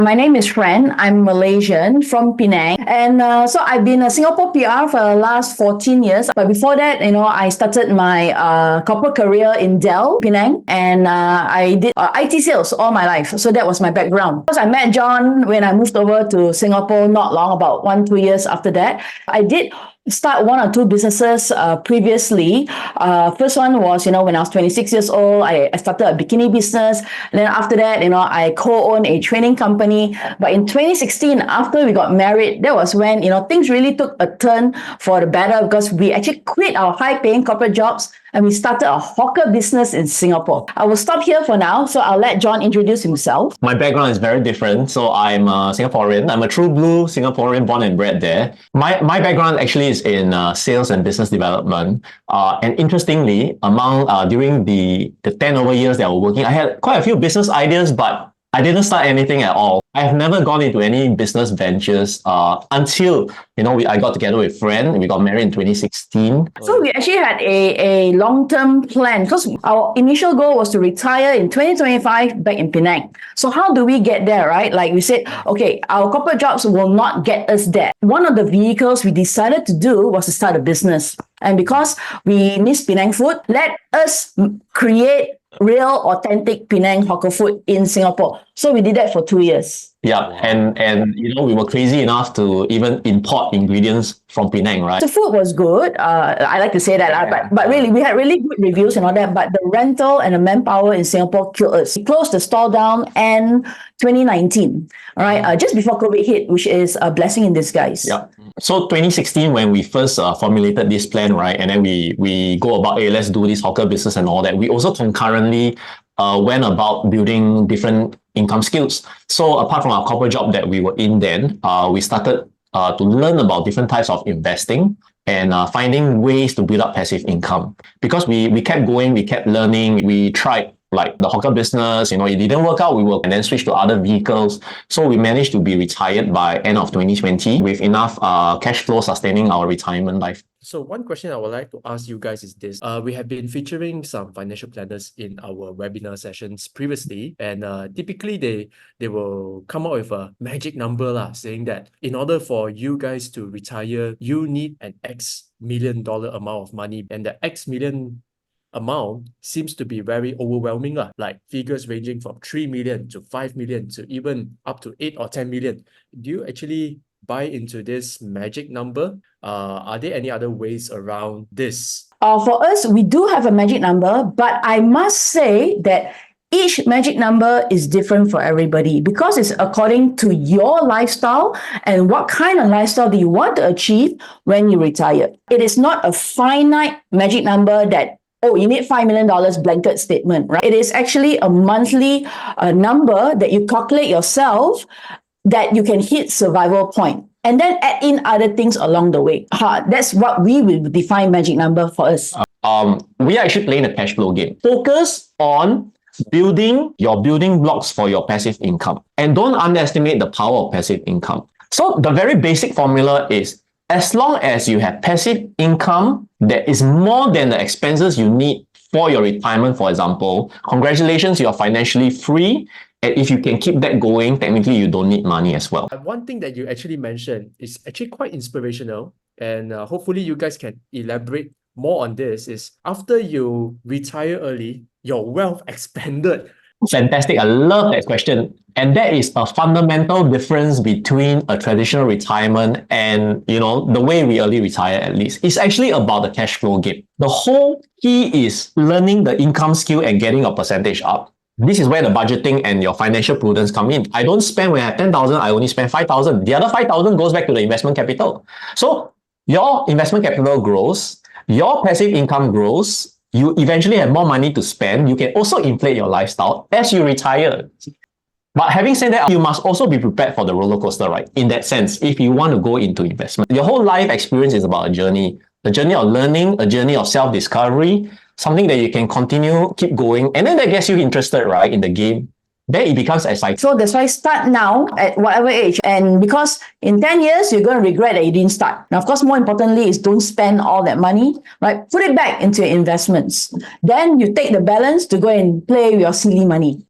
My name is Fran. I'm Malaysian from Penang. And so I've been a Singapore PR for the last 14 years. But before that, I started my corporate career in Dell, Penang. And I did IT sales all my life. So that was my background. Because I met John when I moved over to Singapore not long, about 1-2 years after that. I did start 1 or 2 businesses previously. First one was, when I was 26 years old, I started a bikini business. And then after that, I co-owned a training company. But in 2016, after we got married, that was when, things really took a turn for the better because we actually quit our high-paying corporate jobs and we started a hawker business in Singapore. I will stop here for now, so I'll let John introduce himself. My background is very different. So I'm a Singaporean. I'm a true blue Singaporean, born and bred there. My background actually is in sales and business development. And interestingly, during the 10 over years that I was working, I had quite a few business ideas, but I didn't start anything at all. I have never gone into any business ventures until, I got together with Fran. We got married in 2016. So we actually had a long-term plan because our initial goal was to retire in 2025 back in Penang. So how do we get there, right? Like we said, okay, our corporate jobs will not get us there. One of the vehicles we decided to do was to start a business. And because we miss Penang food, let us create real, authentic Penang hawker food in Singapore. So we did that for 2 years. Yeah, and we were crazy enough to even import ingredients from Penang, right? The food was good. I like to say that, but really, we had really good reviews and all that. But the rental and the manpower in Singapore killed us. We closed the store down in 2019, right? Just before COVID hit, which is a blessing in disguise. Yeah. So 2016, when we first formulated this plan, right, and then we go about, hey, let's do this hawker business and all that. We also concurrently went about building different income skills. So apart from our corporate job that we were in then, we started to learn about different types of investing and finding ways to build up passive income. Because we kept going, we kept learning, we tried like the hawker business, it didn't work out, and then switched to other vehicles. So we managed to be retired by end of 2020 with enough cash flow sustaining our retirement life. So one question I would like to ask you guys is this. We have been featuring some financial planners in our webinar sessions previously, and typically they will come up with a magic number saying that in order for you guys to retire, you need an X million dollar amount of money, and the X million amount seems to be very overwhelming, like figures ranging from 3 million to 5 million to even up to 8 or 10 million. Do you actually buy into this magic number? Are there any other ways around this? For us, we do have a magic number, but I must say that each magic number is different for everybody because it's according to your lifestyle and what kind of lifestyle do you want to achieve when you retire. It is not a finite magic number that you need $5 million blanket statement, right? It is actually a monthly number that you calculate yourself that you can hit survival point and then add in other things along the way. That's what we will define magic number for us. We are actually playing a cash flow game. Focus on building your building blocks for your passive income and don't underestimate the power of passive income. So the very basic formula is as long as you have passive income that is more than the expenses you need for your retirement, for example, congratulations, you are financially free. And if you can keep that going, technically you don't need money as well. One thing that you actually mentioned is actually quite inspirational, and hopefully you guys can elaborate more on this, is after you retire early, your wealth expanded. Fantastic. I love that question. And that is a fundamental difference between a traditional retirement and, the way we early retire at least. It's actually about the cash flow game. The whole key is learning the income skill and getting a percentage up. This is where the budgeting and your financial prudence come in. I don't spend when I have 10,000, I only spend 5,000. The other 5,000 goes back to the investment capital. So your investment capital grows, your passive income grows, you eventually have more money to spend. You can also inflate your lifestyle as you retire. But having said that, you must also be prepared for the roller coaster ride. In that sense, if you want to go into investment, your whole life experience is about a journey of learning, a journey of self-discovery, something that you can continue, keep going, and then that gets you interested, right, in the game. Then it becomes exciting. So that's why start now at whatever age. And because in 10 years, you're going to regret that you didn't start. Now, of course, more importantly is don't spend all that money, right? Put it back into your investments. Then you take the balance to go and play with your silly money.